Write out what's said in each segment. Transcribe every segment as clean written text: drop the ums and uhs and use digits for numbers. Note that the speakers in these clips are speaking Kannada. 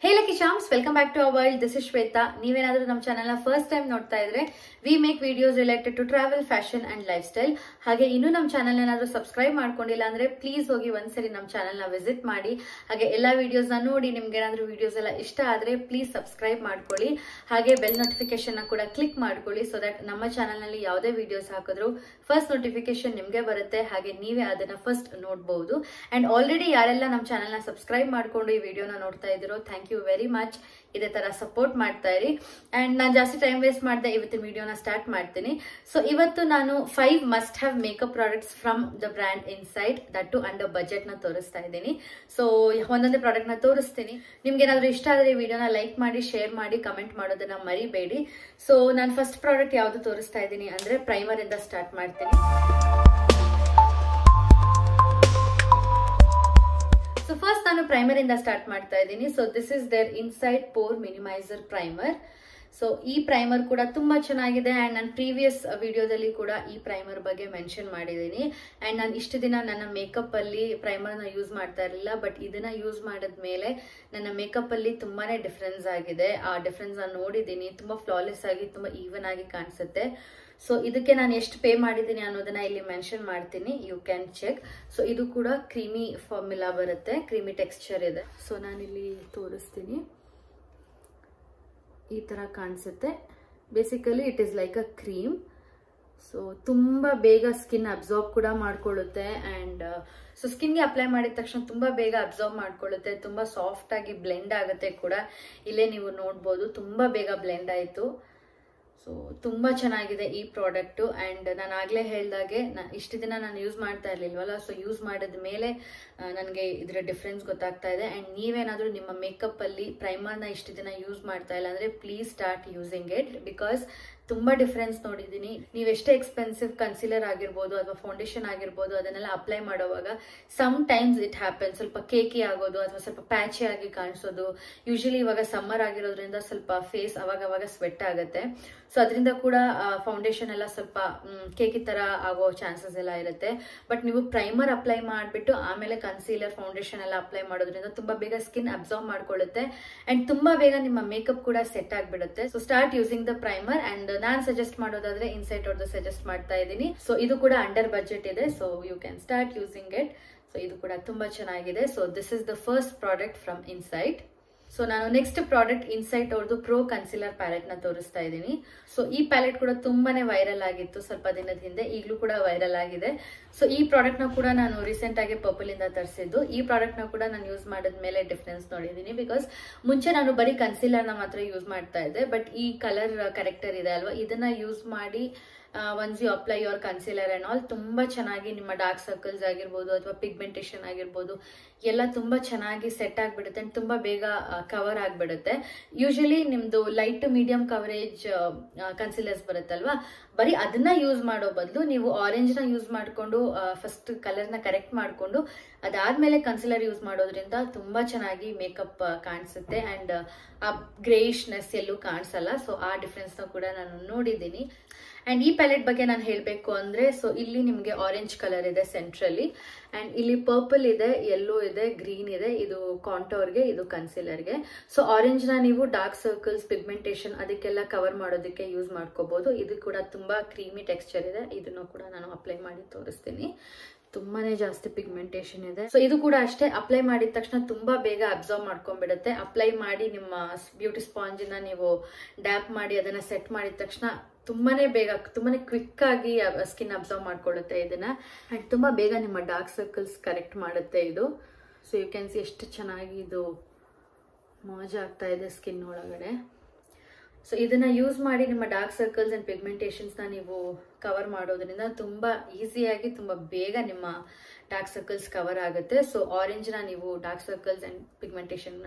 Hey Lucky Charms, welcome back to our world. This is Shweta. ನೀವೇನಾದರೂ ನಮ್ಮ ಚಾನೆಲ್ನ ಫಸ್ಟ್ ಟೈಮ್ ನೋಡ್ತಾ ಇದ್ರೆ we make videos related to travel, fashion and lifestyle. ಹಾಗೆ ಇನ್ನೂ ನಮ್ಮ ಚಾನೆಲ್ ಏನಾದರೂ ಸಬ್ಸ್ಕ್ರೈಬ್ ಮಾಡ್ಕೊಂಡಿಲ್ಲ ಅಂದ್ರೆ ಪ್ಲೀಸ್ ಹೋಗಿ ಒಂದ್ಸರಿ ನಮ್ಮ ಚಾನೆಲ್ನ ವಿಸಿಟ್ ಮಾಡಿ. ಹಾಗೆ ಎಲ್ಲಾ ವಿಡಿಯೋಸ್ನ ನೋಡಿ ನಿಮ್ಗೆ ಏನಾದರೂ ವಿಡಿಯೋಸ್ ಎಲ್ಲ ಇಷ್ಟ ಆದ್ರೆ ಪ್ಲೀಸ್ ಸಬ್ಸ್ಕ್ರೈಬ್ ಮಾಡ್ಕೊಳ್ಳಿ. ಹಾಗೆ ಬೆಲ್ ನೋಟಿಫಿಕೇಶನ್ ನ ಕೂಡ ಕ್ಲಿಕ್ ಮಾಡ್ಕೊಳ್ಳಿ ಸೊ ದಟ್ ನಮ್ಮ ಚಾನೆಲ್ ನಲ್ಲಿ ಯಾವುದೇ ವಿಡಿಯೋಸ್ ಹಾಕಿದ್ರು ಫಸ್ಟ್ ನೋಟಿಫಿಕೇಶನ್ ನಿಮ್ಗೆ ಬರುತ್ತೆ. ಹಾಗೆ ನೀವೇ ಅದನ್ನ ಫಸ್ಟ್ ನೋಡಬಹುದು. ಅಂಡ್ ಆಲ್ರೆಡಿ ಯಾರೆಲ್ಲ ನಮ್ಮ ಚಾನೆಲ್ನ ಸಬ್ಸ್ಕ್ರೈಬ್ ಮಾಡ್ಕೊಂಡು ಈ ವಿಡಿಯೋನ ನೋಡ್ತಾ ಇದ್ದೀರೋ ಥ್ಯಾಂಕ್ ಯು ವೆರಿ ಮಚ್. ಇದೇ ತರ ಸಪೋರ್ಟ್ ಮಾಡ್ತಾ ಇರಿ. ಅಂಡ್ ನಾನು ಜಾಸ್ತಿ ಟೈಮ್ ವೇಸ್ಟ್ ಮಾಡದೆ ಇವತ್ತಿನ ವಿಡಿಯೋನ ಸ್ಟಾರ್ಟ್ ಮಾಡ್ತೀನಿ. ಸೊ ಇವತ್ತು ನಾನು 5 must have makeup products from the brand Insight that too under budget ನ ತೋರಿಸ್ತಾ ಇದ್ದೀನಿ. ಸೊ ಒಂದೊಂದೇ ಪ್ರಾಡಕ್ಟ್ ನ ತೋರಿಸ್ತೀನಿ. ನಿಮ್ಗೆ ಏನಾದ್ರು ಇಷ್ಟ ಆದ್ರೆ ವಿಡಿಯೋನ ಲೈಕ್ ಮಾಡಿ, ಶೇರ್ ಮಾಡಿ, ಕಮೆಂಟ್ ಮಾಡೋದನ್ನ ಮರಿಬೇಡಿ. ಸೊ ನಾನು ಫಸ್ಟ್ ಪ್ರಾಡಕ್ಟ್ ಯಾವ್ದು ತೋರಿಸ್ತಾ ಇದ್ದೀನಿ ಅಂದ್ರೆ ಪ್ರೈಮರ್ ಇಂದ ಸ್ಟಾರ್ಟ್ ಮಾಡ್ತೀನಿ. ಸೊ ಫಸ್ಟ್ ನಾನು ಪ್ರೈಮರ್ ಇಂದ ಸ್ಟಾರ್ಟ್ ಮಾಡ್ತಾ ಇದ್ದೀನಿ. So this is their Insight pore minimiser primer. So ಈ ಪ್ರೈಮರ್ ಕೂಡ ತುಂಬಾ ಚೆನ್ನಾಗಿದೆ ಅಂಡ್ ನಾನು ಪ್ರೀವಿಯಸ್ ವಿಡಿಯೋದಲ್ಲಿ ಕೂಡ ಈ ಪ್ರೈಮರ್ ಬಗ್ಗೆ ಮೆನ್ಷನ್ ಮಾಡಿದ್ದೀನಿ. ಅಂಡ್ ನಾನು ಇಷ್ಟು ದಿನ ನನ್ನ ಮೇಕಪ್ ಅಲ್ಲಿ ಪ್ರೈಮರ್ ನ ಯೂಸ್ ಮಾಡ್ತಾ ಇರಲಿಲ್ಲ, ಬಟ್ ಇದನ್ನ ಯೂಸ್ ಮಾಡಿದ್ಮೇಲೆ ನನ್ನ ಮೇಕಪ್ ಅಲ್ಲಿ ತುಂಬಾನೇ ಡಿಫ್ರೆನ್ಸ್ ಆಗಿದೆ. ಆ ಡಿಫ್ರೆನ್ಸ್ ನಾನು ನೋಡಿದ್ದೀನಿ. ತುಂಬಾ ಫ್ಲಾಲೆಸ್ ಆಗಿ, ತುಂಬಾ ಈವನ್ ಆಗಿ ಕಾಣಿಸುತ್ತೆ. ಸೊ ಇದಕ್ಕೆ ನಾನು ಎಷ್ಟು ಪೇ ಮಾಡಿದ್ದೀನಿ ಅನ್ನೋದನ್ನ ಇಲ್ಲಿ ಮೆನ್ಷನ್ ಮಾಡ್ತೀನಿ, ಯು ಕ್ಯಾನ್ ಚೆಕ್. ಸೊ ಇದು ಕೂಡ ಕ್ರೀಮಿ ಫಾರ್ಮುಲಾ ಬರುತ್ತೆ, ಕ್ರೀಮಿ ಟೆಕ್ಸ್ಚರ್ ಇದೆ. ಸೊ ನಾನಿಲ್ಲಿ ತೋರಿಸ್ತೀನಿ. ಈ ತರ ಕಾಣಿಸುತ್ತೆ. Basically it is like a cream. So ತುಂಬಾ ಬೇಗ ಸ್ಕಿನ್ ಅಬ್ಸಾರ್ಬ್ ಕೂಡ ಮಾಡ್ಕೊಳ್ಳುತ್ತೆ. ಅಂಡ್ ಸೊ ಸ್ಕಿನ್ಗೆ ಅಪ್ಲೈ ಮಾಡಿದ ತಕ್ಷಣ ತುಂಬಾ ಬೇಗ ಅಬ್ಸಾರ್ಬ್ ಮಾಡ್ಕೊಳ್ಳುತ್ತೆ. ತುಂಬಾ ಸಾಫ್ಟ್ ಆಗಿ ಬ್ಲೆಂಡ್ ಆಗುತ್ತೆ ಕೂಡ. ಇಲ್ಲೇ ನೀವು ನೋಡ್ಬೋದು, ತುಂಬಾ ಬೇಗ ಬ್ಲೆಂಡ್ ಆಯ್ತು. ಸೊ ತುಂಬಾ ಚೆನ್ನಾಗಿದೆ ಈ ಪ್ರಾಡಕ್ಟ್. ಅಂಡ್ ನಾನು ಆಗ್ಲೇ ಹೇಳ್ದಾಗೆ ಇಷ್ಟು ದಿನ ನಾನು ಯೂಸ್ ಮಾಡ್ತಾ ಇರ್ಲಿಲ್ವಲ್ಲ, ಸೊ ಯೂಸ್ ಮಾಡಿದ ಮೇಲೆ ನನಗೆ ಇದರ ಡಿಫ್ರೆನ್ಸ್ ಗೊತ್ತಾಗ್ತಾ ಇದೆ. ಅಂಡ್ ನೀವೇನಾದ್ರೂ ನಿಮ್ಮ ಮೇಕಪ್ ಅಲ್ಲಿ ಪ್ರೈಮರ್ನ ಇಷ್ಟು ದಿನ ಯೂಸ್ ಮಾಡ್ತಾ ಇಲ್ಲ ಅಂದ್ರೆ please start using it. Because ತುಂಬಾ ಡಿಫ್ರೆನ್ಸ್ ನೋಡಿದೀನಿ. ನೀವು ಎಷ್ಟೇ ಎಕ್ಸ್ಪೆನ್ಸಿವ್ ಕನ್ಸಿಲರ್ ಆಗಿರ್ಬೋದು ಅಥವಾ ಫೌಂಡೇಶನ್ ಆಗಿರ್ಬೋದು ಅದನ್ನೆಲ್ಲ ಅಪ್ಲೈ ಮಾಡುವಾಗ ಸಮ್ ಟೈಮ್ಸ್ ಇಟ್ ಹ್ಯಾಪನ್, ಸ್ವಲ್ಪ ಕೇಕಿ ಆಗೋದು ಅಥವಾ ಸ್ವಲ್ಪ ಪ್ಯಾಚಿ ಆಗಿ ಕಾಣಿಸೋದು. ಯೂಶಲಿ ಇವಾಗ ಸಮ್ಮರ್ ಆಗಿರೋದ್ರಿಂದ ಸ್ವಲ್ಪ ಫೇಸ್ ಅವಾಗ ಸ್ವೆಟ್ ಆಗುತ್ತೆ. ಸೊ ಅದರಿಂದ ಕೂಡ ಫೌಂಡೇಶನ್ ಎಲ್ಲ ಸ್ವಲ್ಪ ಕೇಕಿ ತರ ಆಗೋ ಚಾನ್ಸಸ್ ಎಲ್ಲ ಇರುತ್ತೆ. ಬಟ್ ನೀವು ಪ್ರೈಮರ್ ಅಪ್ಲೈ ಮಾಡಿಬಿಟ್ಟು ಆಮೇಲೆ ಕನ್ಸೀಲರ್, ಫೌಂಡೇಶನ್ ಎಲ್ಲ ಅಪ್ಲೈ ಮಾಡೋದ್ರಿಂದ ತುಂಬಾ ಬೇಗ ಸ್ಕಿನ್ ಅಬ್ಸಾರ್ಬ್ ಮಾಡ್ಕೊಳ್ಳುತ್ತೆ ಅಂಡ್ ತುಂಬಾ ಬೇಗ ನಿಮ್ಮ ಮೇಕಪ್ ಕೂಡ ಸೆಟ್ ಆಗ್ಬಿಡುತ್ತೆ. So start using the primer. And ನಾನ್ ಸಜೆಸ್ಟ್ ಮಾಡೋದಾದ್ರೆ ಇನ್ಸೈಟ್ ಅವ್ರದ್ದು ಸಜೆಸ್ಟ್ ಮಾಡ್ತಾ ಇದ್ದೀನಿ. ಸೊ ಇದು ಕೂಡ ಅಂಡರ್ ಬಜೆಟ್ ಇದೆ. So you can start using it. So ಇದು ಕೂಡ ತುಂಬಾ ಚೆನ್ನಾಗಿದೆ. So this is the first product from Insight. So ನಾನು ನೆಕ್ಸ್ಟ್ ಪ್ರಾಡಕ್ಟ್ ಇನ್ಸೈಟ್ ಅವ್ರದ್ದು ಪ್ರೋ ಕನ್ಸಿಲರ್ ಪ್ಯಾಲೆಟ್ ನ ತೋರಿಸ್ತಾ ಇದ್ದೀನಿ. ಸೊ ಈ ಪ್ಯಾಲೆಟ್ ಕೂಡ ತುಂಬಾನೇ ವೈರಲ್ ಆಗಿತ್ತು ಸ್ವಲ್ಪ ದಿನದ ಹಿಂದೆ, ಈಗಲೂ ಕೂಡ ವೈರಲ್ ಆಗಿದೆ. ಸೊ ಈ ಪ್ರಾಡಕ್ಟ್ ನ ಕೂಡ ನಾನು ರೀಸೆಂಟ್ ಆಗಿ ಪರ್ಪಲ್ ಇಂದ ತರಿಸಿದ್ದು. ಈ ಪ್ರಾಡಕ್ಟ್ ನ ಕೂಡ ನಾನು ಯೂಸ್ ಮಾಡಿದ್ಮೇಲೆ ಡಿಫ್ರೆನ್ಸ್ ನೋಡಿದ್ದೀನಿ. ಬಿಕಾಸ್ ಮುಂಚೆ ನಾನು ಬರೀ ಕನ್ಸಿಲರ್ ನ ಮಾತ್ರ ಯೂಸ್ ಮಾಡ್ತಾ ಇದ್ದೆ. ಬಟ್ ಈ ಕಲರ್ ಕರೆಕ್ಟರ್ ಇದೆ ಅಲ್ವಾ, ಇದನ್ನ ಯೂಸ್ ಮಾಡಿ once you apply your concealer and all ತುಂಬಾ ಚೆನ್ನಾಗಿ ನಿಮ್ಮ ಡಾರ್ಕ್ ಸರ್ಕಲ್ಸ್ ಆಗಿರ್ಬೋದು ಅಥವಾ ಪಿಗ್ಮೆಂಟೇಷನ್ ಆಗಿರ್ಬೋದು ಎಲ್ಲ ತುಂಬಾ ಚೆನ್ನಾಗಿ ಸೆಟ್ ಆಗ್ಬಿಡುತ್ತೆ ಅಂಡ್ ತುಂಬಾ ಬೇಗ ಕವರ್ ಆಗ್ಬಿಡುತ್ತೆ. ಯೂಶಲಿ ನಿಮ್ದು ಲೈಟ್ ಟು ಮೀಡಿಯಂ ಕವರೇಜ್ ಕನ್ಸಿಲರ್ಸ್ ಬರುತ್ತಲ್ವಾ, ಬರೀ ಅದನ್ನ ಯೂಸ್ ಮಾಡೋ ಬದಲು ನೀವು ಆರೆಂಜ್ ನ ಯೂಸ್ ಮಾಡ್ಕೊಂಡು ಫಸ್ಟ್ ಕಲರ್ ನ ಕರೆಕ್ಟ್ ಮಾಡ್ಕೊಂಡು ಅದಾದ್ಮೇಲೆ ಕನ್ಸಿಲರ್ ಯೂಸ್ ಮಾಡೋದ್ರಿಂದ ತುಂಬಾ ಚೆನ್ನಾಗಿ ಮೇಕಪ್ ಕಾಣಿಸುತ್ತೆ ಅಂಡ್ ಆ ಗ್ರೇಯಿಶ್ನೆಸ್ ಎಲ್ಲೂ ಕಾಣಿಸಲ್ಲ. ಸೊ ಆ ಡಿಫ್ರೆನ್ಸ್ ನ ಕೂಡ ನಾನು ನೋಡಿದ್ದೀನಿ. ಅಂಡ್ ಈ ಪ್ಯಾಲೆಟ್ ಬಗ್ಗೆ ನಾನು ಹೇಳಬೇಕು ಅಂದ್ರೆ, ಸೊ ಇಲ್ಲಿ ನಿಮಗೆ ಆರೆಂಜ್ ಕಲರ್ ಇದೆ ಸೆಂಟ್ರಲಿ ಅಂಡ್ ಇಲ್ಲಿ ಪರ್ಪಲ್ ಇದೆ, ಯೆಲ್ಲೋ ಇದೆ, ಗ್ರೀನ್ ಇದೆ. ಇದು ಕಾಂಟೋರ್ಗೆ, ಇದು ಕನ್ಸಿಲರ್ಗೆ. ಸೊ ಆರೆಂಜ್ ನ ನೀವು ಡಾರ್ಕ್ ಸರ್ಕಲ್ಸ್, ಪಿಗ್ಮೆಂಟೇಷನ್ ಅದಕ್ಕೆಲ್ಲ ಕವರ್ ಮಾಡೋದಕ್ಕೆ ಯೂಸ್ ಮಾಡ್ಕೋಬಹುದು. ಇದು ಕೂಡ ತುಂಬಾ ಕ್ರೀಮಿ ಟೆಕ್ಸ್ಚರ್ ಇದೆ. ಇದನ್ನು ಕೂಡ ನಾನು ಅಪ್ಲೈ ಮಾಡಿ ತೋರಿಸ್ತೀನಿ. ತುಂಬಾನೇ ಜಾಸ್ತಿ ಪಿಗ್ಮೆಂಟೇಷನ್ ಇದೆ. ಸೊ ಇದು ಕೂಡ ಅಷ್ಟೇ, ಅಪ್ಲೈ ಮಾಡಿದ ತಕ್ಷಣ ತುಂಬಾ ಬೇಗ ಅಬ್ಸಾರ್ಬ್ ಮಾಡ್ಕೊಂಡ್ಬಿಡುತ್ತೆ. ಅಪ್ಲೈ ಮಾಡಿ ನಿಮ್ಮ ಬ್ಯೂಟಿ ಸ್ಪಾಂಜ್ ನ ನೀವು ಡ್ಯಾಪ್ ಮಾಡಿ ಅದನ್ನ ಸೆಟ್ ಮಾಡಿದ ತಕ್ಷಣ ತುಂಬಾನೇ ಬೇಗ, ತುಂಬಾನೇ ಕ್ವಿಕ್ ಆಗಿ ಸ್ಕಿನ್ ಅಬ್ಸಾರ್ಬ್ ಮಾಡ್ಕೊಳ್ಳುತ್ತೆ ಇದನ್ನ. ಅಂಡ್ ತುಂಬಾ ಬೇಗ ನಿಮ್ಮ ಡಾರ್ಕ್ ಸರ್ಕಲ್ಸ್ ಕರೆಕ್ಟ್ ಮಾಡುತ್ತೆ ಇದು. ಸೊ ಯು ಕ್ಯಾನ್ ಸಿ ಎಷ್ಟು ಚೆನ್ನಾಗಿ ಇದು ಮೋಜ್ ಆಗ್ತಾ ಇದೆ ಸ್ಕಿನ್ ಒಳಗಡೆ. ಸೊ ಇದನ್ನ ಯೂಸ್ ಮಾಡಿ ನಿಮ್ಮ ಡಾರ್ಕ್ ಸರ್ಕಲ್ಸ್ ಅಂಡ್ ಪಿಗ್ಮೆಂಟೇಷನ್ಸ್ ನ ನೀವು ಕವರ್ ಮಾಡೋದ್ರಿಂದ ತುಂಬಾ ಈಸಿಯಾಗಿ, ತುಂಬಾ ಬೇಗ ನಿಮ್ಮ ಡಾರ್ಕ್ ಸರ್ಕಲ್ಸ್ ಕವರ್ ಆಗುತ್ತೆ. ಸೊ ಆರೆಂಜ್ ನ ನೀವು ಡಾರ್ಕ್ ಸರ್ಕಲ್ಸ್ ಅಂಡ್ ಪಿಗ್ಮೆಂಟೇಷನ್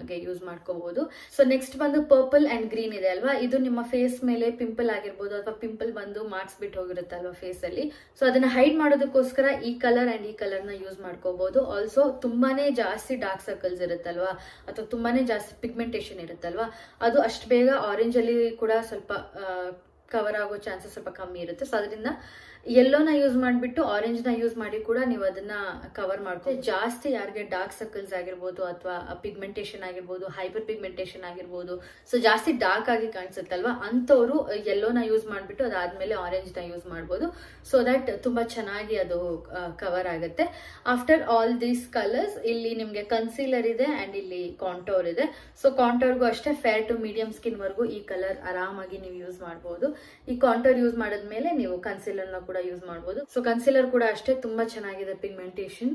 ಗೆ ಯೂಸ್ ಮಾಡ್ಕೋಬಹುದು. ಸೊ ನೆಕ್ಸ್ಟ್ ಬಂದು ಪರ್ಪಲ್ ಅಂಡ್ ಗ್ರೀನ್ ಇದೆ ಅಲ್ವಾ, ಇದು ನಿಮ್ಮ ಫೇಸ್ ಮೇಲೆ ಪಿಂಪಲ್ ಆಗಿರ್ಬೋದು ಅಥವಾ ಪಿಂಪಲ್ ಬಂದು ಮಾರ್ಕ್ಸ್ ಬಿಟ್ಟು ಹೋಗಿರುತ್ತೆ ಅಲ್ವಾ ಫೇಸ್ ಅಲ್ಲಿ. ಸೊ ಅದನ್ನ ಹೈಡ್ ಮಾಡೋದಕ್ಕೋಸ್ಕರ ಈ ಕಲರ್ ಅಂಡ್ ಈ ಕಲರ್ ನ ಯೂಸ್ ಮಾಡ್ಕೋಬಹುದು. ಆಲ್ಸೋ ತುಂಬಾನೇ ಜಾಸ್ತಿ ಡಾರ್ಕ್ ಸರ್ಕಲ್ಸ್ ಇರುತ್ತಲ್ವಾ ಅಥವಾ ತುಂಬಾನೇ ಜಾಸ್ತಿ ಪಿಗ್ಮೆಂಟೇಷನ್ ಇರುತ್ತಲ್ವಾ, ಅದು ಅಷ್ಟು ಬೇಗ ಆರೆಂಜ್ ಅಲ್ಲಿ ಕೂಡ ಸ್ವಲ್ಪ ಕವರ್ ಆಗೋ ಚಾನ್ಸಸ್ ಸ್ವಲ್ಪ ಕಮ್ಮಿ ಇರುತ್ತೆ. ಸೊ ಅದರಿಂದ ಯೆಲ್ಲೋನ ಯೂಸ್ ಮಾಡಿಬಿಟ್ಟು ಆರೆಂಜ್ನ ಯೂಸ್ ಮಾಡಿ ಕೂಡ ನೀವು ಅದನ್ನ ಕವರ್ ಮಾಡ್ಕೊಂಡು, ಜಾಸ್ತಿ ಯಾರಿಗೆ ಡಾರ್ಕ್ ಸರ್ಕಲ್ಸ್ ಆಗಿರ್ಬೋದು ಅಥವಾ ಪಿಗ್ಮೆಂಟೇಷನ್ ಆಗಿರ್ಬೋದು, ಹೈಪರ್ ಪಿಗ್ಮೆಂಟೇಷನ್ ಆಗಿರ್ಬೋದು, ಸೊ ಜಾಸ್ತಿ ಡಾರ್ಕ್ ಆಗಿ ಕಾಣಿಸುತ್ತಲ್ವಾ, ಅಂಥವ್ರು ಯೆಲ್ಲೋನ ಯೂಸ್ ಮಾಡಿಬಿಟ್ಟು ಅದಾದ್ಮೇಲೆ ಆರೆಂಜ್ನ ಯೂಸ್ ಮಾಡ್ಬೋದು. ಸೊ ದಟ್ ತುಂಬಾ ಚೆನ್ನಾಗಿ ಅದು ಕವರ್ ಆಗುತ್ತೆ. ಆಫ್ಟರ್ ಆಲ್ ದೀಸ್ ಕಲರ್ಸ್ ಇಲ್ಲಿ ನಿಮ್ಗೆ ಕನ್ಸೀಲರ್ ಇದೆ ಅಂಡ್ ಇಲ್ಲಿ ಕಾಂಟೋರ್ ಇದೆ. ಸೊ ಕಾಂಟೋರ್ಗೂ ಅಷ್ಟೇ ಫೇರ್ ಟು ಮೀಡಿಯಂ ಸ್ಕಿನ್ ವರ್ಗೂ ಈ ಕಲರ್ ಆರಾಮಾಗಿ ನೀವು ಯೂಸ್ ಮಾಡಬಹುದು. ಈ ಕಾಂಟೋರ್ ಯೂಸ್ ಮಾಡಿದ್ಮೇಲೆ ನೀವು ಕನ್ಸೀಲರ್ ನ ಕೂಡ ಯೂಸ್ ಮಾಡಬಹುದು. ಸೊ ಕನ್ಸೀಲರ್ ಕೂಡ ಅಷ್ಟೇ ತುಂಬಾ ಚೆನ್ನಾಗಿದೆ ಪಿಗ್ಮೆಂಟೇಷನ್.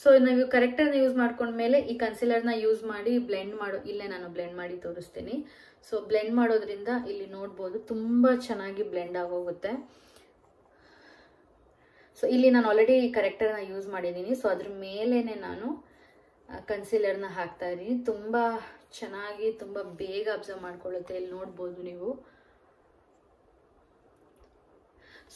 ಸೊ ನೀವು ಕರೆಕ್ಟರ್ ಯೂಸ್ ಮಾಡ್ಕೊಂಡ್ಮೇಲೆ ಈ ಕನ್ಸೀಲರ್ ನ ಯೂಸ್ ಮಾಡಿ ಬ್ಲೆಂಡ್ ಮಾಡೋ, ಇಲ್ಲೇ ನಾನು ಬ್ಲೆಂಡ್ ಮಾಡಿ ತೋರಿಸ್ತೀನಿ. ಸೊ ಬ್ಲೆಂಡ್ ಮಾಡೋದ್ರಿಂದ ಇಲ್ಲಿ ನೋಡ್ಬೋದು ತುಂಬಾ ಚೆನ್ನಾಗಿ ಬ್ಲೆಂಡ್ ಆಗೋಗುತ್ತೆ. ಸೊ ಇಲ್ಲಿ ನಾನು ಆಲ್ರೆಡಿ ಕರೆಕ್ಟರ್ನ ಯೂಸ್ ಮಾಡಿದ್ದೀನಿ. ಸೊ ಅದ್ರ ಮೇಲೇನೆ ನಾನು ಕನ್ಸೀಲರ್ನ ಹಾಕ್ತಾ ಇದ್ದೀನಿ. ತುಂಬಾ ಚೆನ್ನಾಗಿ ತುಂಬಾ ಬೇಗ ಅಬ್ಸರ್ವ್ ಮಾಡ್ಕೊಳ್ಳುತ್ತೆ. ಇಲ್ಲಿ ನೋಡ್ಬೋದು ನೀವು.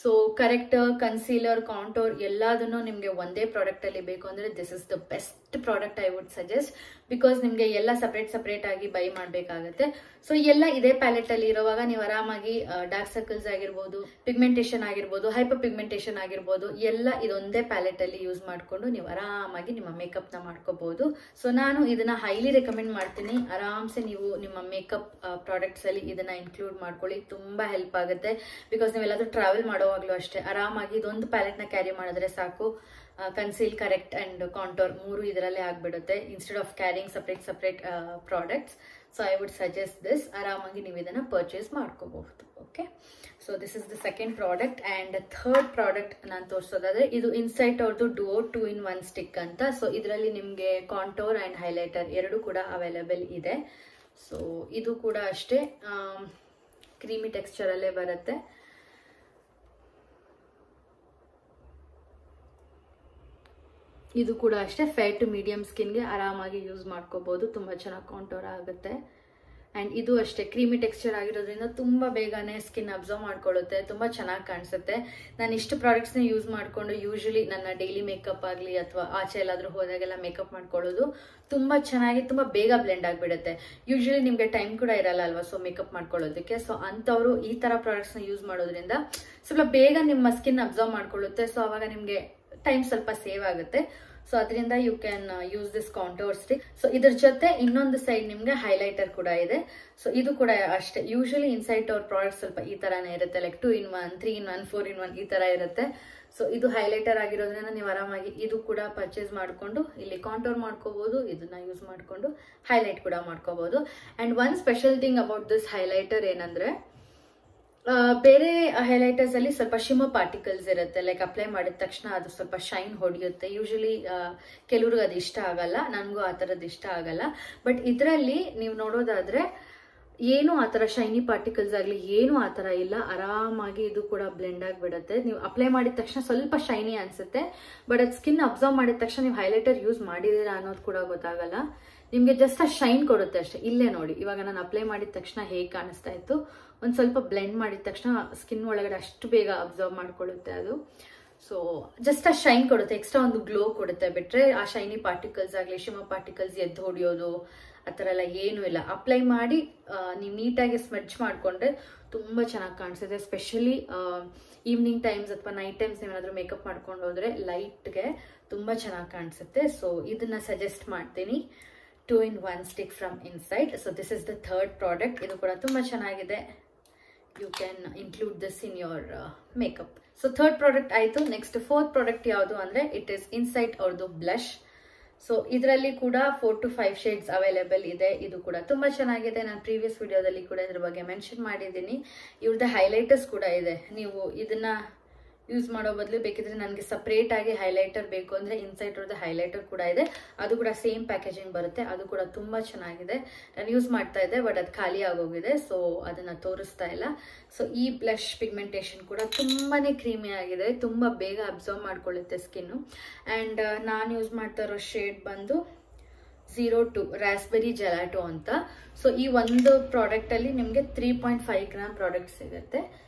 ಸೊ ಕರೆಕ್ಟರ್, ಕನ್ಸೀಲರ್, ಕಾಂಟೋರ್ ಎಲ್ಲದನ್ನು ನಿಮಗೆ ಒಂದೇ ಪ್ರಾಡಕ್ಟ್ ಅಲ್ಲಿ ಬೇಕು ಅಂದ್ರೆ this is the best product I would suggest. Because ನಿಮಗೆ ಎಲ್ಲ ಸಪ್ರೇಟ್ ಆಗಿ ಬೈ ಮಾಡಬೇಕಾಗುತ್ತೆ. ಸೊ ಎಲ್ಲ ಇದೇ ಪ್ಯಾಲೆಟ್ ಅಲ್ಲಿ ಇರುವಾಗ ನೀವು ಆರಾಮಾಗಿ ಡಾರ್ಕ್ ಸರ್ಕಲ್ಸ್ ಆಗಿರ್ಬೋದು, ಪಿಗ್ಮೆಂಟೇಷನ್ ಆಗಿರ್ಬೋದು, ಹೈಪರ್ ಪಿಗ್ಮೆಂಟೇಷನ್ ಆಗಿರ್ಬೋದು, ಎಲ್ಲ ಇದೊಂದೇ ಪ್ಯಾಲೆಟ್ ಅಲ್ಲಿ ಯೂಸ್ ಮಾಡ್ಕೊಂಡು ನೀವು ಆರಾಮಾಗಿ ನಿಮ್ಮ ಮೇಕಪ್ ನ ಮಾಡ್ಕೋಬಹುದು. ಸೊ ನಾನು ಇದನ್ನ ಹೈಲಿ ರೆಕಮೆಂಡ್ ಮಾಡ್ತೀನಿ. ಆರಾಮ್ಸೆ ನೀವು ನಿಮ್ಮ ಮೇಕಪ್ ಪ್ರಾಡಕ್ಟ್ಸ್ ಅಲ್ಲಿ ಇದನ್ನ ಇನ್ಕ್ಲೂಡ್ ಮಾಡ್ಕೊಳ್ಳಿ. ತುಂಬಾ ಹೆಲ್ಪ್ ಆಗುತ್ತೆ. ಬಿಕಾಸ್ ನೀವೆಲ್ಲಾದ್ರೂ ಟ್ರಾವೆಲ್ ಮಾಡೋವಾಗ್ಲೂ ಅಷ್ಟೇ ಆರಾಮಾಗಿ ಇದೊಂದು ಪ್ಯಾಲೆಟ್ ನ ಕ್ಯಾರಿ ಮಾಡಿದ್ರೆ ಸಾಕು. ಕನ್ಸೀಲ್, ಕರೆಕ್ಟ್ ಅಂಡ್ ಕಾಂಟೋರ್ ಮೂರು ಇದರಲ್ಲೇ ಆಗ್ಬಿಡುತ್ತೆ, instead of carrying separate products. So I would suggest this. ಆರಾಮಾಗಿ ನೀವು ಇದನ್ನ ಪರ್ಚೇಸ್ ಮಾಡ್ಕೋಬಹುದು. Okay, so this is the second product. And third product ನಾನು ತೋರಿಸೋದಾದ್ರೆ ಇದು ಇನ್ಸೈಟ್ ಅವ್ರದ್ದು ಡುವೋ 2-in-1 ಸ್ಟಿಕ್ ಅಂತ. ಸೊ ಇದರಲ್ಲಿ ನಿಮಗೆ ಕಾಂಟೋರ್ ಅಂಡ್ ಹೈಲೈಟರ್ ಎರಡು ಕೂಡ ಅವೈಲೇಬಲ್ ಇದೆ. ಸೊ ಇದು ಕೂಡ ಅಷ್ಟೇ ಕ್ರೀಮಿ ಟೆಕ್ಸ್ಚರ್ ಅಲ್ಲೇ ಬರುತ್ತೆ. ಇದು ಕೂಡ ಅಷ್ಟೇ ಫೇರ್ ಟು ಮೀಡಿಯಂ ಸ್ಕಿನ್ಗೆ ಆರಾಮಾಗಿ ಯೂಸ್ ಮಾಡ್ಕೋಬಹುದು. ತುಂಬಾ ಚೆನ್ನಾಗಿ ಕಾಂಟೋರ್ ಆಗುತ್ತೆ. ಅಂಡ್ ಇದು ಅಷ್ಟೇ ಕ್ರೀಮಿ ಟೆಕ್ಸ್ಚರ್ ಆಗಿರೋದ್ರಿಂದ ತುಂಬಾ ಬೇಗನೆ ಸ್ಕಿನ್ ಅಬ್ಸರ್ವ್ ಮಾಡ್ಕೊಳ್ಳುತ್ತೆ. ತುಂಬಾ ಚೆನ್ನಾಗಿ ಕಾಣಿಸುತ್ತೆ. ನಾನು ಇಷ್ಟು ಪ್ರಾಡಕ್ಟ್ಸ್ ನ ಯೂಸ್ ಮಾಡ್ಕೊಂಡು ಯೂಶಲಿ ನನ್ನ ಡೈಲಿ ಮೇಕಪ್ ಆಗಲಿ ಅಥವಾ ಆಚೆ ಎಲ್ಲಾದ್ರೂ ಹೋದಾಗೆಲ್ಲ ಮೇಕಪ್ ಮಾಡ್ಕೊಳ್ಳೋದು ತುಂಬಾ ಚೆನ್ನಾಗಿ ತುಂಬಾ ಬೇಗ ಬ್ಲೆಂಡ್ ಆಗಿಬಿಡುತ್ತೆ. ಯೂಶಲಿ ನಿಮ್ಗೆ ಟೈಮ್ ಕೂಡ ಇರಲ್ಲ ಅಲ್ವಾ ಸೊ ಮೇಕಪ್ ಮಾಡ್ಕೊಳ್ಳೋದಕ್ಕೆ. ಸೊ ಅಂತವ್ರು ಈ ತರ ಪ್ರಾಡಕ್ಟ್ಸ್ ನ ಯೂಸ್ ಮಾಡೋದ್ರಿಂದ ಸ್ವಲ್ಪ ಬೇಗ ನಿಮ್ಮ ಸ್ಕಿನ್ ಅಬ್ಸರ್ವ್ ಮಾಡ್ಕೊಳ್ಳುತ್ತೆ. ಸೊ ಅವಾಗ ನಿಮ್ಗೆ ಟೈಮ್ ಸ್ವಲ್ಪ ಸೇವ್ ಆಗುತ್ತೆ. ಸೊ ಅದರಿಂದ you can use this contour stick. So ಇದ್ರ ಜೊತೆ ಇನ್ನೊಂದು ಸೈಡ್ ನಿಮ್ಗೆ ಹೈಲೈಟರ್ ಕೂಡ ಇದೆ. ಸೊ ಇದು ಕೂಡ ಅಷ್ಟೇ ಯೂಶಲಿ ಇನ್ಸೈಟ್ ಅವ್ರ ಪ್ರಾಡಕ್ಟ್ ಸ್ವಲ್ಪ ಈ ತರಾನೇ ಇರುತ್ತೆ, ಲೈಕ್ 2-in-1, 3-in-1, 4-in-1 ಈ ತರ ಇರುತ್ತೆ. ಸೊ ಇದು ಹೈಲೈಟರ್ ಆಗಿರೋದ್ರಿಂದ ನೀವು ಆರಾಮಾಗಿ ಇದು ಕೂಡ ಪರ್ಚೇಸ್ ಮಾಡ್ಕೊಂಡು ಇಲ್ಲಿ ಕಾಂಟೋರ್ ಮಾಡ್ಕೋಬಹುದು. ಇದನ್ನ ಯೂಸ್ ಮಾಡ್ಕೊಂಡು ಹೈಲೈಟ್ ಕೂಡ ಮಾಡ್ಕೋಬಹುದು. And one special thing about this highlighter ಏನಂದ್ರೆ ಬೇರೆ ಹೈಲೈಟರ್ಸ್ ಅಲ್ಲಿ ಸ್ವಲ್ಪ ಶಿಮರ್ ಪಾರ್ಟಿಕಲ್ಸ್ ಇರುತ್ತೆ. ಲೈಕ್ ಅಪ್ಲೈ ಮಾಡಿದ ತಕ್ಷಣ ಅದು ಸ್ವಲ್ಪ ಶೈನ್ ಹೊಡೆಯುತ್ತೆ. ಯೂಶಲಿ ಕೆಲವ್ರಿಗೆ ಅದು ಇಷ್ಟ ಆಗಲ್ಲ, ನನಗೂ ಆ ಥರದ್ದು ಇಷ್ಟ ಆಗಲ್ಲ. ಬಟ್ ಇದರಲ್ಲಿ ನೀವು ನೋಡೋದಾದ್ರೆ ಏನು ಆ ಥರ ಶೈನಿ ಪಾರ್ಟಿಕಲ್ಸ್ ಆಗಲಿ ಏನು ಆ ಥರ ಇಲ್ಲ. ಆರಾಮಾಗಿ ಇದು ಕೂಡ ಬ್ಲೆಂಡ್ ಆಗಿಬಿಡುತ್ತೆ. ನೀವು ಅಪ್ಲೈ ಮಾಡಿದ ತಕ್ಷಣ ಸ್ವಲ್ಪ ಶೈನಿ ಅನ್ಸುತ್ತೆ, ಬಟ್ ಅದು ಸ್ಕಿನ್ ಅಬ್ಸರ್ವ್ ಮಾಡಿದ ತಕ್ಷಣ ನೀವು ಹೈಲೈಟರ್ ಯೂಸ್ ಮಾಡಿದೀರಾ ಅನ್ನೋದು ಕೂಡ ಗೊತ್ತಾಗಲ್ಲ. ನಿಮ್ಗೆ ಜಸ್ಟ್ ಆ ಶೈನ್ ಕೊಡುತ್ತೆ ಅಷ್ಟೇ. ಇಲ್ಲೇ ನೋಡಿ, ಇವಾಗ ನಾನು ಅಪ್ಲೈ ಮಾಡಿದ ತಕ್ಷಣ ಹೇಗೆ ಕಾಣಿಸ್ತಾ ಇತ್ತು, ಒಂದು ಸ್ವಲ್ಪ ಬ್ಲೆಂಡ್ ಮಾಡಿದ ತಕ್ಷಣ ಸ್ಕಿನ್ ಒಳಗಡೆ ಅಷ್ಟು ಬೇಗ ಅಬ್ಸರ್ವ್ ಮಾಡ್ಕೊಳ್ಳುತ್ತೆ ಅದು. ಸೊ ಜಸ್ಟ್ ಆ ಶೈನ್ ಕೊಡುತ್ತೆ, ಎಕ್ಸ್ಟ್ರಾ ಒಂದು ಗ್ಲೋ ಕೊಡುತ್ತೆ. ಬಿಟ್ರೆ ಆ ಶೈನಿ ಪಾರ್ಟಿಕಲ್ಸ್ ಆಗಲಿ ಶಿಮರ್ ಪಾರ್ಟಿಕಲ್ಸ್ ಎದ್ದು ಹೊಡಿಯೋದು ಆ ಥರ ಎಲ್ಲ ಏನೂ ಇಲ್ಲ. ಅಪ್ಲೈ ಮಾಡಿ ನೀವು ನೀಟಾಗಿ ಸ್ಮಡ್ಜ್ ಮಾಡಿಕೊಂಡ್ರೆ ತುಂಬ ಚೆನ್ನಾಗಿ ಕಾಣಿಸುತ್ತೆ. ಎಸ್ಪೆಷಲಿ ಈವ್ನಿಂಗ್ ಟೈಮ್ಸ್ ಅಥವಾ ನೈಟ್ ಟೈಮ್ಸ್ ನೀವೇನಾದರೂ ಮೇಕಪ್ ಮಾಡ್ಕೊಂಡು ಹೋದ್ರೆ ಲೈಟ್ಗೆ ತುಂಬ ಚೆನ್ನಾಗಿ ಕಾಣಿಸುತ್ತೆ. ಸೊ ಇದನ್ನ ಸಜೆಸ್ಟ್ ಮಾಡ್ತೀನಿ, 2-in-1 stick from Insight. So this is the third product. ಇದು ಕೂಡ ತುಂಬ ಚೆನ್ನಾಗಿದೆ. You can include this in your makeup. So third product ಆಯಿತು. ನೆಕ್ಸ್ಟ್ ಫೋರ್ತ್ ಪ್ರಾಡಕ್ಟ್ ಯಾವುದು ಅಂದರೆ ಇಟ್ ಈಸ್ ಇನ್ಸೈಟ್ ಅವ್ರದ್ದು ಬ್ಲಷ್. ಸೊ ಇದರಲ್ಲಿ ಕೂಡ 4 to 5 ಶೇಡ್ಸ್ ಅವೈಲೇಬಲ್ ಇದೆ. ಇದು ಕೂಡ ತುಂಬ ಚೆನ್ನಾಗಿದೆ. ನಾನು ಪ್ರೀವಿಯಸ್ ವಿಡಿಯೋದಲ್ಲಿ ಕೂಡ ಇದ್ರ ಬಗ್ಗೆ ಮೆನ್ಷನ್ ಮಾಡಿದ್ದೀನಿ. ಇವ್ರದ್ದು ಹೈಲೈಟರ್ಸ್ ಕೂಡ ಇದೆ. ನೀವು ಇದನ್ನ ಯೂಸ್ ಮಾಡೋ ಬದಲು ಬೇಕಿದ್ರೆ ನನಗೆ ಸಪ್ರೇಟ್ ಆಗಿ ಹೈಲೈಟರ್ ಬೇಕು ಅಂದ್ರೆ ಇನ್ಸೈಟ್ ಅವ್ರದ್ದು ಹೈಲೈಟರ್ ಕೂಡ ಇದೆ. ಅದು ಕೂಡ ಸೇಮ್ ಪ್ಯಾಕೇಜಿಂಗ್ ಬರುತ್ತೆ. ಅದು ಕೂಡ ತುಂಬಾ ಚೆನ್ನಾಗಿದೆ. ನಾನು ಯೂಸ್ ಮಾಡ್ತಾ ಇದ್ದೆ, ಬಟ್ ಅದು ಖಾಲಿ ಆಗೋಗಿದೆ, ಸೊ ಅದನ್ನ ತೋರಿಸ್ತಾ ಇಲ್ಲ. ಸೊ ಈ ಬ್ಲಷ್ ಪಿಗ್ಮೆಂಟೇಷನ್ ಕೂಡ ತುಂಬಾನೇ ಕ್ರೀಮಿ ಆಗಿದೆ. ತುಂಬಾ ಬೇಗ ಅಬ್ಸರ್ವ್ ಮಾಡ್ಕೊಳ್ಳುತ್ತೆ ಸ್ಕಿನ್. ಅಂಡ್ ನಾನು ಯೂಸ್ ಮಾಡ್ತಾ ಇರೋ ಶೇಡ್ ಬಂದು 02 ರಾಸ್ಬೆರಿ ಜೆಲಾಟೋ ಅಂತ. ಸೊ ಈ ಒಂದು ಪ್ರಾಡಕ್ಟ್ ಅಲ್ಲಿ ನಿಮ್ಗೆ 3.5 ಗ್ರಾಮ್ ಪ್ರಾಡಕ್ಟ್ ಸಿಗುತ್ತೆ.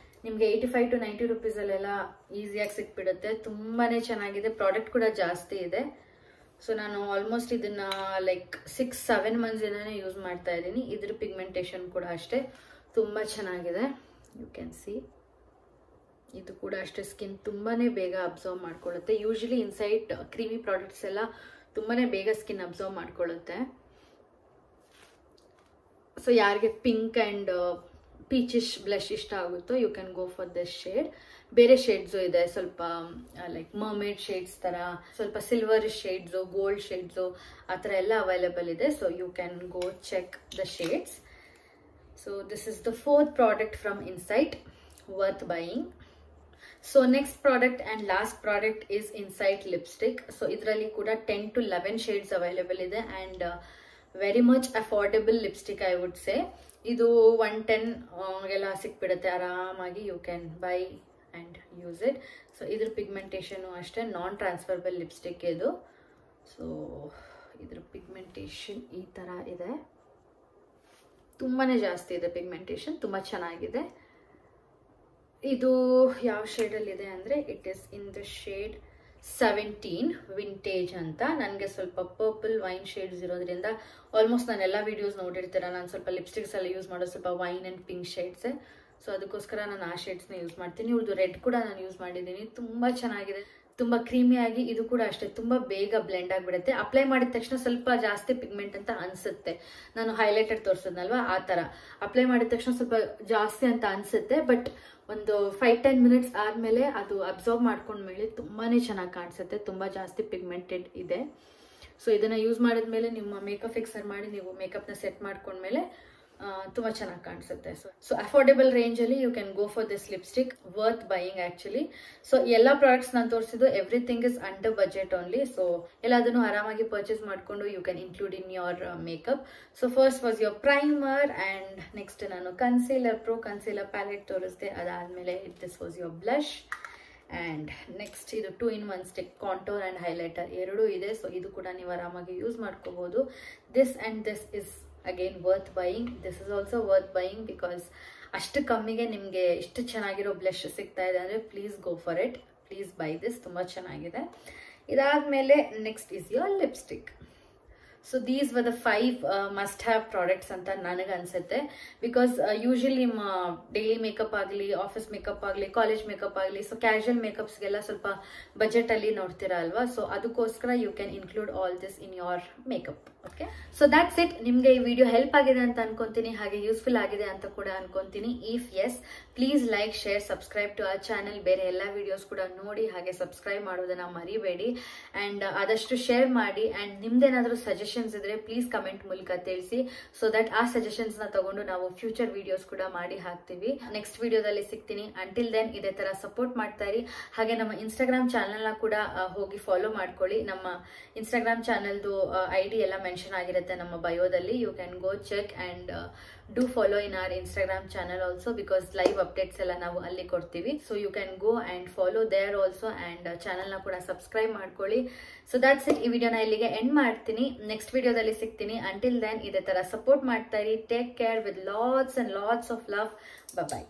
ನಿಮ್ಗೆ 85 to 90 rupees ಅಲ್ಲೆಲ್ಲ ಈಸಿಯಾಗಿ ಸಿಕ್ಬಿಡುತ್ತೆ. ತುಂಬಾನೇ ಚೆನ್ನಾಗಿದೆ. ಪ್ರಾಡಕ್ಟ್ ಕೂಡ ಜಾಸ್ತಿ ಇದೆ. ಸೊ ನಾನು ಆಲ್ಮೋಸ್ಟ್ ಇದನ್ನ ಲೈಕ್ 6-7 ಮಂತ್ಸ್ ಇಂದಾನೆ ಯೂಸ್ ಮಾಡ್ತಾ ಇದ್ದೀನಿ. ಇದ್ರ ಪಿಗ್ಮೆಂಟೇಷನ್ ಕೂಡ ಅಷ್ಟೇ ತುಂಬಾ ಚೆನ್ನಾಗಿದೆ. ಯು ಕ್ಯಾನ್ ಸಿ ಇದು ಕೂಡ ಅಷ್ಟೇ ಸ್ಕಿನ್ ತುಂಬಾನೇ ಬೇಗ ಅಬ್ಸರ್ವ್ ಮಾಡ್ಕೊಳ್ಳುತ್ತೆ. ಯೂಶಲಿ ಇನ್ಸೈಟ್ ಕ್ರೀಮಿ ಪ್ರಾಡಕ್ಟ್ಸ್ ಎಲ್ಲ ತುಂಬಾನೇ ಬೇಗ ಸ್ಕಿನ್ ಅಬ್ಸರ್ವ್ ಮಾಡ್ಕೊಳ್ಳುತ್ತೆ. ಸೊ ಯಾರಿಗೆ ಪಿಂಕ್ ಆ್ಯಂಡ್ ಪೀಚಿಶ್ ಬ್ಲಷ್ ಇಷ್ಟ ಆಗುತ್ತೋ you can go for this shade. ಬೇರೆ ಶೇಡ್ಸು ಇದೆ, ಸ್ವಲ್ಪ ಲೈಕ್ ಮರ್ಮೇಡ್ ಶೇಡ್ಸ್ ಥರ, ಸ್ವಲ್ಪ ಸಿಲ್ವರ್ ಶೇಡ್ಸು, ಗೋಲ್ಡ್ ಶೇಡ್ಸು ಆ ಥರ ಎಲ್ಲ ಅವೈಲೇಬಲ್ ಇದೆ. So you can go check the shades. So this is the 4th product from Insight worth buying. So next product and last product is Insight lipstick. So ಇದರಲ್ಲಿ ಕೂಡ 10 to 11 ಶೇಡ್ಸ್ ಅವೈಲೇಬಲ್ ಇದೆ and very much affordable lipstick I would say. ಇದು 110 ಎಲ್ಲ ಸಿಕ್ಬಿಡುತ್ತೆ ಆರಾಮಾಗಿ. You can buy and use it. So ಇದ್ರ ಪಿಗ್ಮೆಂಟೇಷನು ಅಷ್ಟೇ ನಾನ್ ಟ್ರಾನ್ಸ್ಫರ್ಬಲ್ ಲಿಪ್ಸ್ಟಿಕ್ ಇದು. ಸೊ ಇದ್ರ ಪಿಗ್ಮೆಂಟೇಷನ್ ಈ ಥರ ಇದೆ, ತುಂಬಾ ಜಾಸ್ತಿ ಇದೆ ಪಿಗ್ಮೆಂಟೇಷನ್, ತುಂಬ ಚೆನ್ನಾಗಿದೆ. ಇದು ಯಾವ ಶೇಡಲ್ಲಿದೆ ಅಂದರೆ it is in the shade 17 vintage ಅಂತ. ನನಗೆ ಸ್ವಲ್ಪ ಪರ್ಪಲ್ ವೈನ್ ಶೇಡ್ಸ್ ಇರೋದ್ರಿಂದ ಆಲ್ಮೋಸ್ಟ್ ನಾನು ಎಲ್ಲ ವಿಡಿಯೋಸ್ ನೋಡಿರ್ತೀರ, ನಾನು ಸ್ವಲ್ಪ ಲಿಪ್ಸ್ಟಿಕ್ಸ್ ಎಲ್ಲ ಯೂಸ್ ಮಾಡೋದು ಸ್ವಲ್ಪ ವೈನ್ ಆ್ಯಂಡ್ ಪಿಂಕ್ ಶೇಡ್ಸೇ. ಸೊ ಅದಕ್ಕೋಸ್ಕರ ನಾನು ಆ ಶೇಡ್ಸ್ನ ಯೂಸ್ ಮಾಡ್ತೀನಿ. ಇವ್ರದ್ದು ರೆಡ್ ಕೂಡ ನಾನು ಯೂಸ್ ಮಾಡಿದ್ದೀನಿ, ತುಂಬ ಚೆನ್ನಾಗಿದೆ, ತುಂಬ ಕ್ರೀಮಿಯಾಗಿ. ಇದು ಕೂಡ ಅಷ್ಟೇ ತುಂಬ ಬೇಗ ಬ್ಲೆಂಡ್ ಆಗಿಬಿಡುತ್ತೆ. ಅಪ್ಲೈ ಮಾಡಿದ ತಕ್ಷಣ ಸ್ವಲ್ಪ ಜಾಸ್ತಿ ಪಿಗ್ಮೆಂಟ್ ಅಂತ ಅನಿಸುತ್ತೆ. ನಾನು ಹೈಲೈಟರ್ ತೋರಿಸೋದ್ನಲ್ವ ಆ ಥರ ಅಪ್ಲೈ ಮಾಡಿದ ತಕ್ಷಣ ಸ್ವಲ್ಪ ಜಾಸ್ತಿ ಅಂತ ಅನಿಸುತ್ತೆ. ಬಟ್ ಒಂದು 5-10 ಮಿನಿಟ್ಸ್ ಆದಮೇಲೆ ಅದು ಅಬ್ಸರ್ವ್ ಮಾಡ್ಕೊಂಡ್ಮೇಲೆ ತುಂಬಾ ಚೆನ್ನಾಗಿ ಕಾಣಿಸುತ್ತೆ, ತುಂಬ ಜಾಸ್ತಿ ಪಿಗ್ಮೆಂಟೆಡ್ ಇದೆ. ಸೊ ಇದನ್ನು ಯೂಸ್ ಮಾಡಿದ್ಮೇಲೆ ನಿಮ್ಮ ಮೇಕಪ್ ಫಿಕ್ಸರ್ ಮಾಡಿ ನೀವು ಮೇಕಪ್ನ ಸೆಟ್ ಮಾಡ್ಕೊಂಡ್ಮೇಲೆ ತುಂಬ ಚೆನ್ನಾಗಿ ಕಾಣಿಸುತ್ತೆ. ಸೊ ಅಫೋರ್ಡೆಬಲ್ ರೇಂಜಲ್ಲಿ you can go for this lipstick, worth buying actually. So ಎಲ್ಲ ಪ್ರಾಡಕ್ಟ್ಸ್ ನಾನು ತೋರಿಸಿದ್ದು everything is under budget only. So ಎಲ್ಲದನ್ನು ಆರಾಮಾಗಿ ಪರ್ಚೇಸ್ ಮಾಡಿಕೊಂಡು you can include in your makeup. So first was your primer and next ನಾನು ಪ್ರೋ ಕನ್ಸೀಲರ್ ಪ್ಯಾಲೆಟ್ ತೋರಿಸಿದೆ. ಅದಾದಮೇಲೆ this was your blush and next ಇದು 2-in-1 stick contour and highlighter ಎರಡೂ ಇದೆ. ಸೊ ಇದು ಕೂಡ ನೀವು ಆರಾಮಾಗಿ ಯೂಸ್ ಮಾಡ್ಕೋಬೋದು. This and this is again worth buying. This is also worth buying because ಅಷ್ಟು ಕಮ್ಮಿಗೆ ನಿಮಗೆ ಇಷ್ಟು ಚೆನ್ನಾಗಿರೋ ಬ್ಲಷ್ ಸಿಗ್ತಾ ಇದೆ ಅಂದರೆ please go for it, please by this, ತುಂಬ ಚೆನ್ನಾಗಿದೆ. ಇದಾದಮೇಲೆ next is your lipstick. So these were the 5 must have products ಅಂತ ನನಗೆ ಅನಿಸುತ್ತೆ. ಬಿಕಾಸ್ ಯೂಶಲಿ ನಿಮ್ಮ ಡೈಲಿ ಮೇಕಪ್ ಆಗಲಿ, ಆಫೀಸ್ ಮೇಕಪ್ ಆಗಲಿ, ಕಾಲೇಜ್ ಮೇಕಪ್ ಆಗಲಿ, ಸೊ ಕ್ಯಾಶುವಲ್ ಮೇಕಪ್ಸ್ಗೆಲ್ಲ ಸ್ವಲ್ಪ ಬಜೆಟಲ್ಲಿ ನೋಡ್ತೀರಾ ಅಲ್ವಾ. ಸೊ ಅದಕ್ಕೋಸ್ಕರ you can include all this in your makeup. Okay, so that's it. ನಿಮಗೆ ಈ ವಿಡಿಯೋ ಹೆಲ್ಪ್ ಆಗಿದೆ ಅಂತ ಅನ್ಕೊಂತೀನಿ, ಹಾಗೆ ಯೂಸ್ಫುಲ್ ಆಗಿದೆ ಅಂತ ಕೂಡ ಅನ್ಕೊಂತೀನಿ. If yes, please like, share, subscribe to our channel. ಬೇರೆ ಎಲ್ಲ ವಿಡಿಯೋಸ್ ಕೂಡ ನೋಡಿ, ಹಾಗೆ ಸಬ್ಸ್ಕ್ರೈಬ್ ಮಾಡೋದನ್ನ ಮರಿಬೇಡಿ. ಆ್ಯಂಡ್ ಆದಷ್ಟು ಶೇರ್ ಮಾಡಿ. ಆ್ಯಂಡ್ ನಿಮ್ದೇನಾದರೂ ಸಜೆಷನ್ಸ್ ಇದ್ರೆ ಪ್ಲೀಸ್ ಕಮೆಂಟ್ ಮೂಲಕ ತಿಳಿಸಿ. ಸೊ ದಟ್ ಆ ಸಜೆಷನ್ಸ್ನ ತಗೊಂಡು ನಾವು ಫ್ಯೂಚರ್ ವಿಡಿಯೋಸ್ ಕೂಡ ಮಾಡಿ ಹಾಕ್ತೀವಿ. ನೆಕ್ಸ್ಟ್ ವಿಡಿಯೋದಲ್ಲಿ ಸಿಗ್ತೀನಿ. ಅಂಟಿಲ್ ದೆನ್ ಇದೇ ಥರ ಸಪೋರ್ಟ್ ಮಾಡ್ತಾ ಇರಿ. ಹಾಗೆ ನಮ್ಮ ಇನ್ಸ್ಟಾಗ್ರಾಮ್ ಚಾನಲ್ನ ಕೂಡ ಹೋಗಿ ಫಾಲೋ ಮಾಡ್ಕೊಳ್ಳಿ. ನಮ್ಮ ಇನ್ಸ್ಟಾಗ್ರಾಮ್ ಚಾನಲ್ದು ID ಎಲ್ಲ ಮೆನ್ಷನ್ ಆಗಿರುತ್ತೆ ನಮ್ಮ ಬಯೋದಲ್ಲಿ. You can go check and do follow in our Instagram channel also because live updates ಎಲ್ಲ ನಾವು ಅಲ್ಲಿ ಕೊಡ್ತೀವಿ. So you can go and follow there also and ಚಾನಲ್ನ ಕೂಡ ಸಬ್ಸ್ಕ್ರೈಬ್ ಮಾಡ್ಕೊಳ್ಳಿ. So that's it. ಈ ವಿಡಿಯೋನ ಇಲ್ಲಿಗೆ ಎಂಡ್ ಮಾಡ್ತೀನಿ. ನೆಕ್ಸ್ಟ್ ವಿಡಿಯೋದಲ್ಲಿ ಸಿಗ್ತೀನಿ. ಅಂಟಿಲ್ ದೆನ್ ಇದೇ ಥರ ಸಪೋರ್ಟ್ ಮಾಡ್ತಾ ಇರಿ. Take care with lots and lots of love. Bye.